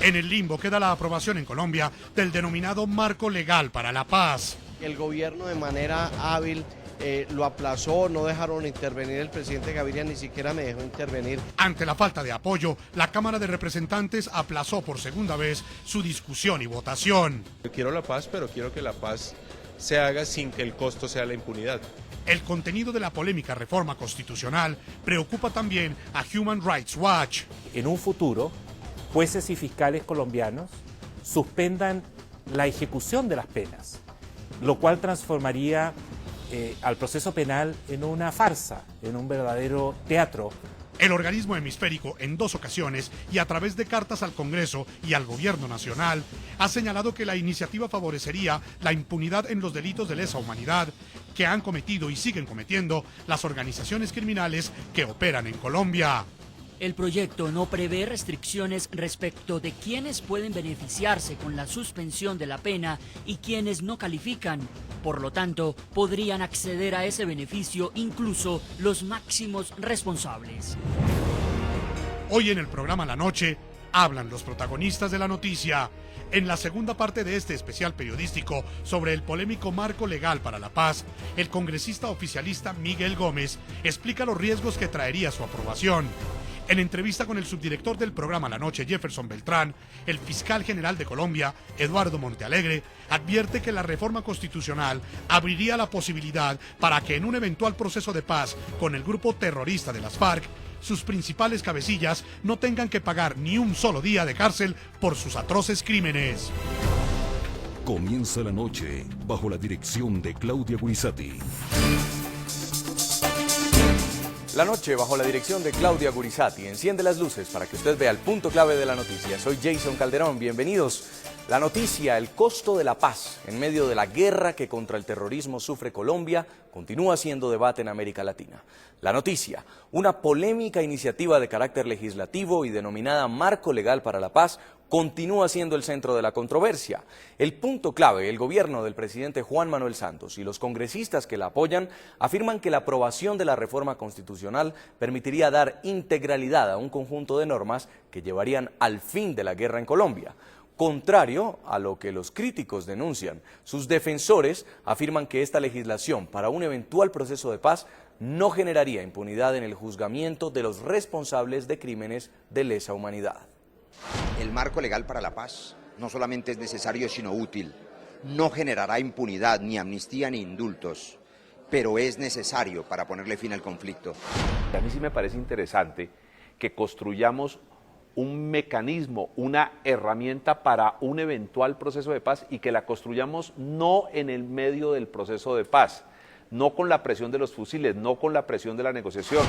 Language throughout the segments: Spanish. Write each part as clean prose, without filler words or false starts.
En el limbo queda la aprobación en Colombia del denominado Marco Legal para la Paz. El gobierno de manera hábil lo aplazó, no dejaron intervenir el presidente Gaviria, ni siquiera me dejó intervenir. Ante la falta de apoyo, la Cámara de Representantes aplazó por segunda vez su discusión y votación. Yo quiero la paz, pero quiero que la paz se haga sin que el costo sea la impunidad. El contenido de la polémica reforma constitucional preocupa también a Human Rights Watch. En un futuro, jueces y fiscales colombianos suspendan la ejecución de las penas, lo cual transformaría al proceso penal en una farsa, en un verdadero teatro. El organismo hemisférico en 2 ocasiones y a través de cartas al Congreso y al Gobierno Nacional ha señalado que la iniciativa favorecería la impunidad en los delitos de lesa humanidad que han cometido y siguen cometiendo las organizaciones criminales que operan en Colombia. El proyecto no prevé restricciones respecto de quienes pueden beneficiarse con la suspensión de la pena y quienes no califican. Por lo tanto, podrían acceder a ese beneficio incluso los máximos responsables. Hoy en el programa La Noche hablan los protagonistas de la noticia. En la segunda parte de este especial periodístico sobre el polémico Marco Legal para la Paz, el congresista oficialista Miguel Gómez explica los riesgos que traería su aprobación. En entrevista con el subdirector del programa La Noche, Jefferson Beltrán, el fiscal general de Colombia, Eduardo Montealegre, advierte que la reforma constitucional abriría la posibilidad para que en un eventual proceso de paz con el grupo terrorista de las FARC, sus principales cabecillas no tengan que pagar ni un solo día de cárcel por sus atroces crímenes. Comienza la noche bajo la dirección de Claudia Gurizati. La noche bajo la dirección de Claudia Gurizati. Enciende las luces para que usted vea el punto clave de la noticia. Soy Jason Calderón, bienvenidos. La noticia, el costo de la paz en medio de la guerra que contra el terrorismo sufre Colombia, continúa siendo debate en América Latina. La noticia, una polémica iniciativa de carácter legislativo y denominada Marco Legal para la Paz, continúa siendo el centro de la controversia. El punto clave, el gobierno del presidente Juan Manuel Santos y los congresistas que la apoyan afirman que la aprobación de la reforma constitucional permitiría dar integralidad a un conjunto de normas que llevarían al fin de la guerra en Colombia. Contrario a lo que los críticos denuncian, sus defensores afirman que esta legislación para un eventual proceso de paz no generaría impunidad en el juzgamiento de los responsables de crímenes de lesa humanidad. El marco legal para la paz no solamente es necesario sino útil, no generará impunidad, ni amnistía ni indultos, pero es necesario para ponerle fin al conflicto. A mí sí me parece interesante que construyamos un mecanismo, una herramienta para un eventual proceso de paz y que la construyamos no en el medio del proceso de paz, no con la presión de los fusiles, no con la presión de la negociación.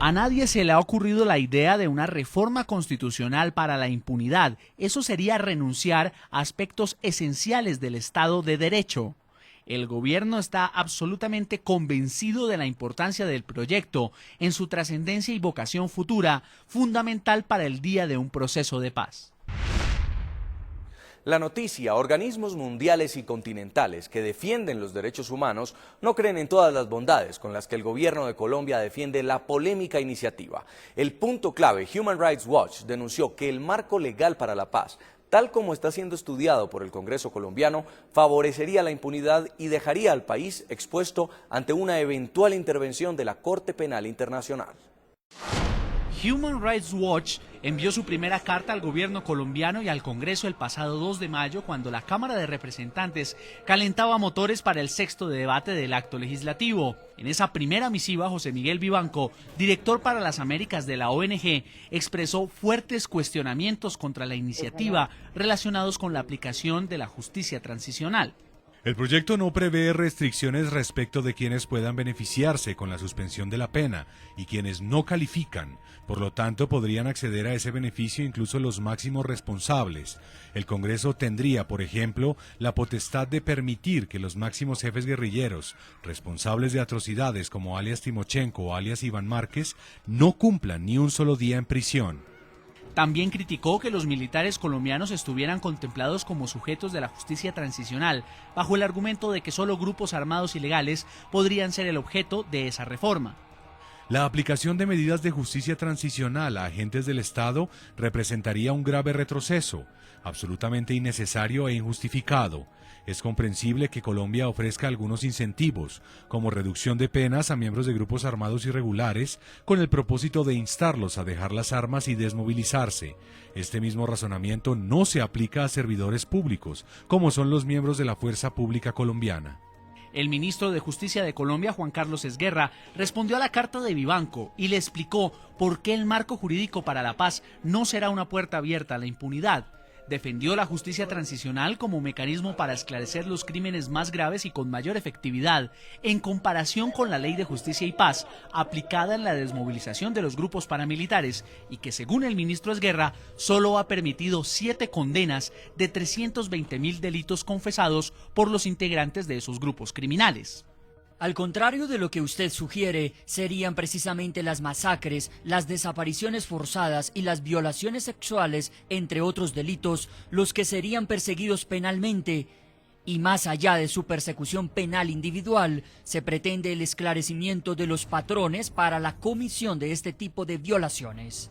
A nadie se le ha ocurrido la idea de una reforma constitucional para la impunidad. Eso sería renunciar a aspectos esenciales del Estado de Derecho. El gobierno está absolutamente convencido de la importancia del proyecto en su trascendencia y vocación futura, fundamental para el día de un proceso de paz. La noticia, organismos mundiales y continentales que defienden los derechos humanos no creen en todas las bondades con las que el gobierno de Colombia defiende la polémica iniciativa. El punto clave, Human Rights Watch denunció que el marco legal para la paz, tal como está siendo estudiado por el Congreso colombiano, favorecería la impunidad y dejaría al país expuesto ante una eventual intervención de la Corte Penal Internacional. Human Rights Watch envió su primera carta al gobierno colombiano y al Congreso el pasado 2 de mayo cuando la Cámara de Representantes calentaba motores para el sexto debate del acto legislativo. En esa primera misiva, José Miguel Vivanco, director para las Américas de la ONG, expresó fuertes cuestionamientos contra la iniciativa relacionados con la aplicación de la justicia transicional. El proyecto no prevé restricciones respecto de quienes puedan beneficiarse con la suspensión de la pena y quienes no califican. Por lo tanto, podrían acceder a ese beneficio incluso los máximos responsables. El Congreso tendría, por ejemplo, la potestad de permitir que los máximos jefes guerrilleros, responsables de atrocidades como alias Timochenko o alias Iván Márquez, no cumplan ni un solo día en prisión. También criticó que los militares colombianos estuvieran contemplados como sujetos de la justicia transicional, bajo el argumento de que solo grupos armados ilegales podrían ser el objeto de esa reforma. La aplicación de medidas de justicia transicional a agentes del Estado representaría un grave retroceso, absolutamente innecesario e injustificado. Es comprensible que Colombia ofrezca algunos incentivos, como reducción de penas a miembros de grupos armados irregulares, con el propósito de instarlos a dejar las armas y desmovilizarse. Este mismo razonamiento no se aplica a servidores públicos, como son los miembros de la Fuerza Pública Colombiana. El ministro de Justicia de Colombia, Juan Carlos Esguerra, respondió a la carta de Vivanco y le explicó por qué el marco jurídico para la paz no será una puerta abierta a la impunidad. Defendió la justicia transicional como mecanismo para esclarecer los crímenes más graves y con mayor efectividad, en comparación con la Ley de Justicia y Paz, aplicada en la desmovilización de los grupos paramilitares, y que según el ministro Esguerra, solo ha permitido 7 condenas de 320.000 delitos confesados por los integrantes de esos grupos criminales. Al contrario de lo que usted sugiere, serían precisamente las masacres, las desapariciones forzadas y las violaciones sexuales, entre otros delitos, los que serían perseguidos penalmente. Y más allá de su persecución penal individual, se pretende el esclarecimiento de los patrones para la comisión de este tipo de violaciones.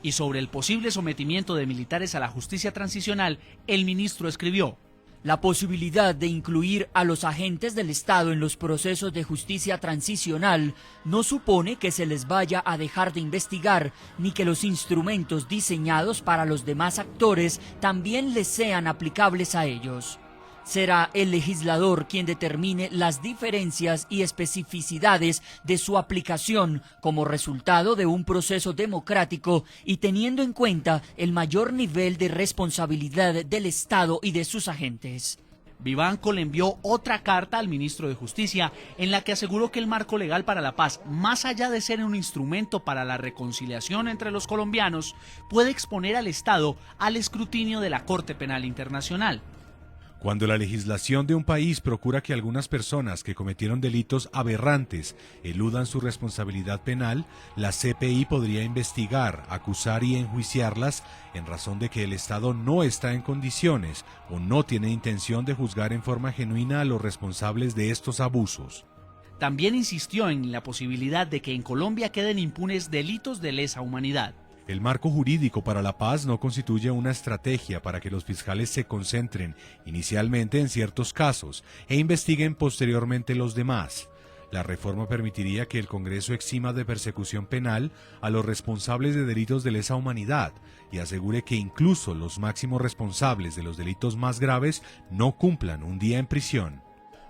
Y sobre el posible sometimiento de militares a la justicia transicional, el ministro escribió: la posibilidad de incluir a los agentes del Estado en los procesos de justicia transicional no supone que se les vaya a dejar de investigar, ni que los instrumentos diseñados para los demás actores también les sean aplicables a ellos. Será el legislador quien determine las diferencias y especificidades de su aplicación como resultado de un proceso democrático y teniendo en cuenta el mayor nivel de responsabilidad del Estado y de sus agentes. Vivanco le envió otra carta al ministro de Justicia en la que aseguró que el marco legal para la paz, más allá de ser un instrumento para la reconciliación entre los colombianos, puede exponer al Estado al escrutinio de la Corte Penal Internacional. Cuando la legislación de un país procura que algunas personas que cometieron delitos aberrantes eludan su responsabilidad penal, la CPI podría investigar, acusar y enjuiciarlas en razón de que el Estado no está en condiciones o no tiene intención de juzgar en forma genuina a los responsables de estos abusos. También insistió en la posibilidad de que en Colombia queden impunes delitos de lesa humanidad. El marco jurídico para la paz no constituye una estrategia para que los fiscales se concentren inicialmente en ciertos casos e investiguen posteriormente los demás. La reforma permitiría que el Congreso exima de persecución penal a los responsables de delitos de lesa humanidad y asegure que incluso los máximos responsables de los delitos más graves no cumplan un día en prisión.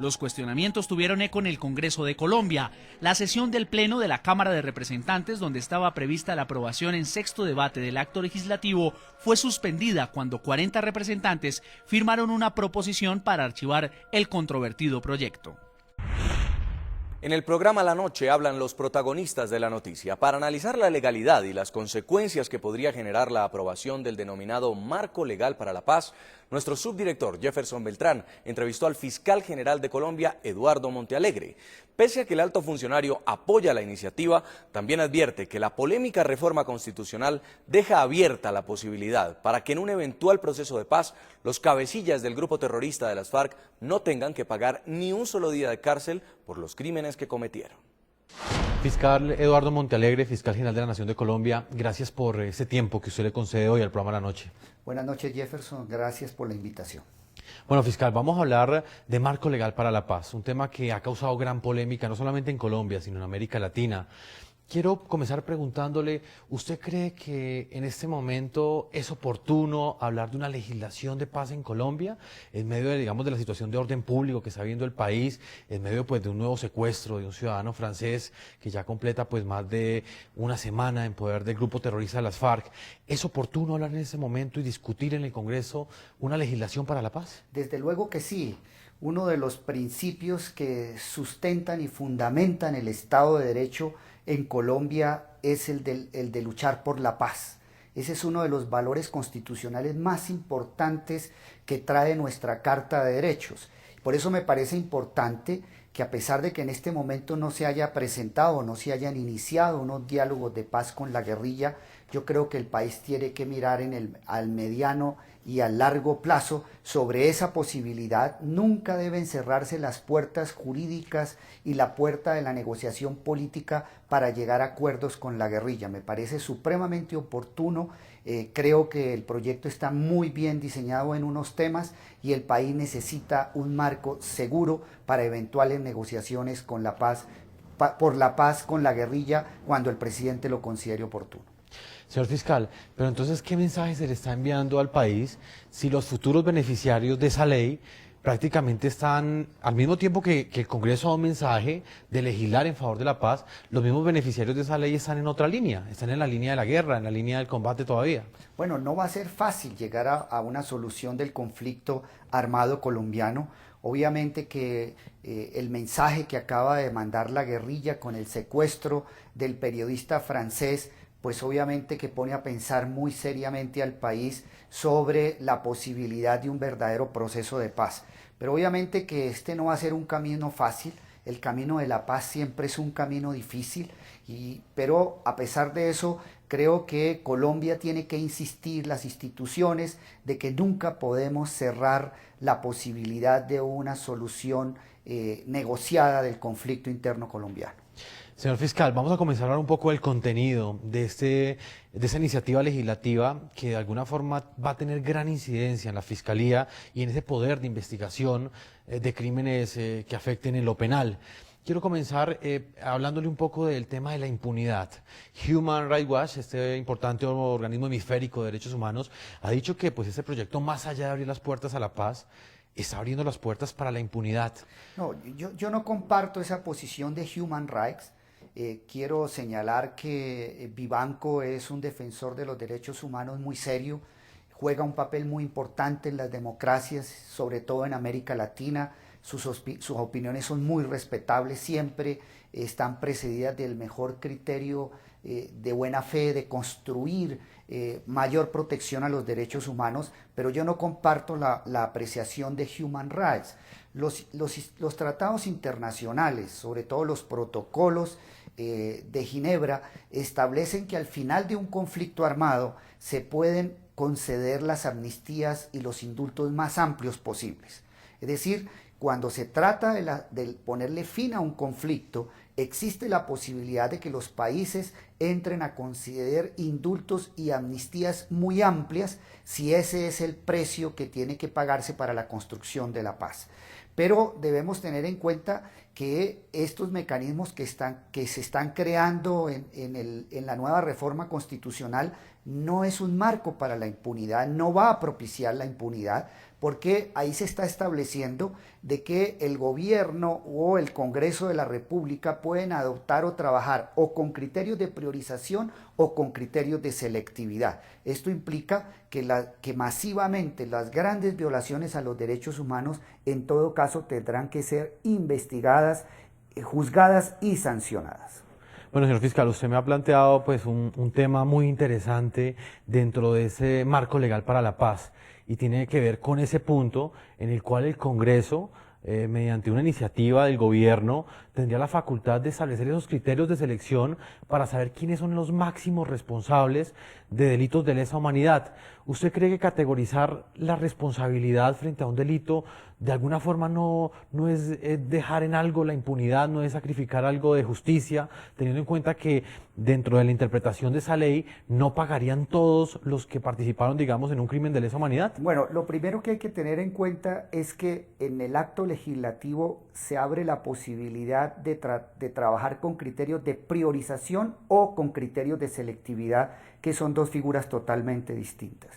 Los cuestionamientos tuvieron eco en el Congreso de Colombia. La sesión del Pleno de la Cámara de Representantes, donde estaba prevista la aprobación en sexto debate del acto legislativo, fue suspendida cuando 40 representantes firmaron una proposición para archivar el controvertido proyecto. En el programa La Noche hablan los protagonistas de la noticia. Para analizar la legalidad y las consecuencias que podría generar la aprobación del denominado Marco Legal para la Paz, nuestro subdirector Jefferson Beltrán entrevistó al fiscal general de Colombia, Eduardo Montealegre. Pese a que el alto funcionario apoya la iniciativa, también advierte que la polémica reforma constitucional deja abierta la posibilidad para que en un eventual proceso de paz los cabecillas del grupo terrorista de las FARC no tengan que pagar ni un solo día de cárcel por los crímenes que cometieron. Fiscal Eduardo Montealegre, fiscal general de la Nación de Colombia, gracias por ese tiempo que usted le concede hoy al programa La Noche. Buenas noches, Jefferson, gracias por la invitación. Bueno, fiscal, vamos a hablar de marco legal para la paz, un tema que ha causado gran polémica, no solamente en Colombia, sino en América Latina. Quiero comenzar preguntándole, ¿usted cree que en este momento es oportuno hablar de una legislación de paz en Colombia, en medio de, digamos, de la situación de orden público que está viviendo el país, en medio pues de un nuevo secuestro de un ciudadano francés que ya completa pues más de una semana en poder del grupo terrorista de las FARC? ¿Es oportuno hablar en ese momento y discutir en el Congreso una legislación para la paz? Desde luego que sí. Uno de los principios que sustentan y fundamentan el Estado de Derecho en Colombia es el de luchar por la paz. Ese es uno de los valores constitucionales más importantes que trae nuestra Carta de Derechos. Por eso me parece importante que a pesar de que en este momento no se haya presentado, no se hayan iniciado unos diálogos de paz con la guerrilla, yo creo que el país tiene que mirar al mediano y al largo plazo sobre esa posibilidad. Nunca deben cerrarse las puertas jurídicas y la puerta de la negociación política para llegar a acuerdos con la guerrilla. Me parece supremamente oportuno. Creo que el proyecto está muy bien diseñado en unos temas y el país necesita un marco seguro para eventuales negociaciones con la paz, por la paz con la guerrilla cuando el presidente lo considere oportuno. Señor fiscal, pero entonces, ¿qué mensaje se le está enviando al país si los futuros beneficiarios de esa ley prácticamente están, al mismo tiempo que el Congreso da un mensaje de legislar en favor de la paz, los mismos beneficiarios de esa ley están en otra línea, están en la línea de la guerra, en la línea del combate todavía? Bueno, no va a ser fácil llegar a una solución del conflicto armado colombiano. Obviamente que el mensaje que acaba de mandar la guerrilla con el secuestro del periodista francés, pues obviamente que pone a pensar muy seriamente al país sobre la posibilidad de un verdadero proceso de paz. Pero obviamente que este no va a ser un camino fácil, el camino de la paz siempre es un camino difícil, pero a pesar de eso creo que Colombia tiene que insistir, las instituciones, de que nunca podemos cerrar la posibilidad de una solución negociada del conflicto interno colombiano. Señor fiscal, vamos a comenzar a hablar un poco del contenido de esa iniciativa legislativa que de alguna forma va a tener gran incidencia en la Fiscalía y en ese poder de investigación de crímenes que afecten en lo penal. Quiero comenzar hablándole un poco del tema de la impunidad. Human Rights Watch, este importante organismo hemisférico de derechos humanos, ha dicho que pues, este proyecto, más allá de abrir las puertas a la paz, está abriendo las puertas para la impunidad. No, yo no comparto esa posición de Human Rights. Quiero señalar que Vivanco es un defensor de los derechos humanos muy serio, juega un papel muy importante en las democracias, sobre todo en América Latina. Sus opiniones son muy respetables, siempre están precedidas del mejor criterio de buena fe, de construir mayor protección a los derechos humanos, pero yo no comparto la apreciación de Human Rights. Los tratados internacionales, sobre todo los protocolos de Ginebra, establecen que al final de un conflicto armado se pueden conceder las amnistías y los indultos más amplios posibles. Es decir, cuando se trata de ponerle fin a un conflicto, existe la posibilidad de que los países entren a conceder indultos y amnistías muy amplias si ese es el precio que tiene que pagarse para la construcción de la paz. Pero debemos tener en cuenta que estos mecanismos que se están creando en la nueva reforma constitucional no es un marco para la impunidad, no va a propiciar la impunidad, porque ahí se está estableciendo de que el gobierno o el Congreso de la República pueden adoptar o trabajar o con criterios de priorización o con criterios de selectividad. Esto implica que masivamente las grandes violaciones a los derechos humanos en todo caso tendrán que ser investigadas, juzgadas y sancionadas. Bueno, señor fiscal, usted me ha planteado pues un tema muy interesante dentro de ese marco legal para la paz y tiene que ver con ese punto en el cual el Congreso, mediante una iniciativa del gobierno, tendría la facultad de establecer esos criterios de selección para saber quiénes son los máximos responsables de delitos de lesa humanidad. ¿Usted cree que categorizar la responsabilidad frente a un delito de alguna forma no es dejar en algo la impunidad, no es sacrificar algo de justicia, teniendo en cuenta que dentro de la interpretación de esa ley no pagarían todos los que participaron, digamos, en un crimen de lesa humanidad? Bueno, lo primero que hay que tener en cuenta es que en el acto legislativo se abre la posibilidad de trabajar con criterios de priorización o con criterios de selectividad, que son dos figuras totalmente distintas.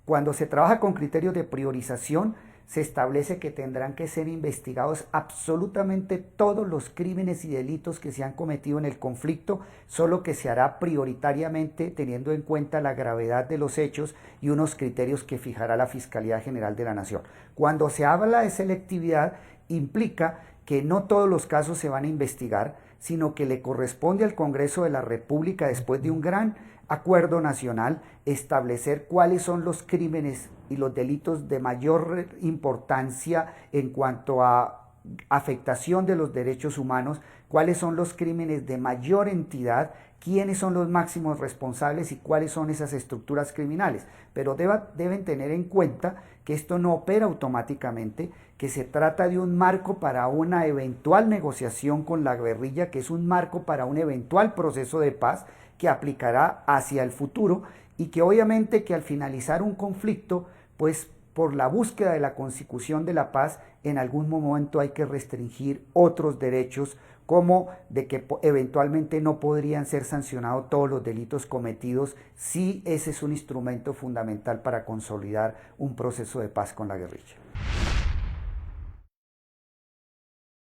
Cuando se trabaja con criterios de priorización, se establece que tendrán que ser investigados absolutamente todos los crímenes y delitos que se han cometido en el conflicto, solo que se hará prioritariamente teniendo en cuenta la gravedad de los hechos y unos criterios que fijará la Fiscalía General de la Nación. Cuando se habla de selectividad, implica que no todos los casos se van a investigar, sino que le corresponde al Congreso de la República, después de un gran acuerdo nacional, establecer cuáles son los crímenes y los delitos de mayor importancia en cuanto a afectación de los derechos humanos, cuáles son los crímenes de mayor entidad, quiénes son los máximos responsables y cuáles son esas estructuras criminales. Pero deben tener en cuenta que esto no opera automáticamente, que se trata de un marco para una eventual negociación con la guerrilla, que es un marco para un eventual proceso de paz que aplicará hacia el futuro y que obviamente que al finalizar un conflicto, pues por la búsqueda de la consecución de la paz, en algún momento hay que restringir otros derechos, como de que eventualmente no podrían ser sancionados todos los delitos cometidos si ese es un instrumento fundamental para consolidar un proceso de paz con la guerrilla.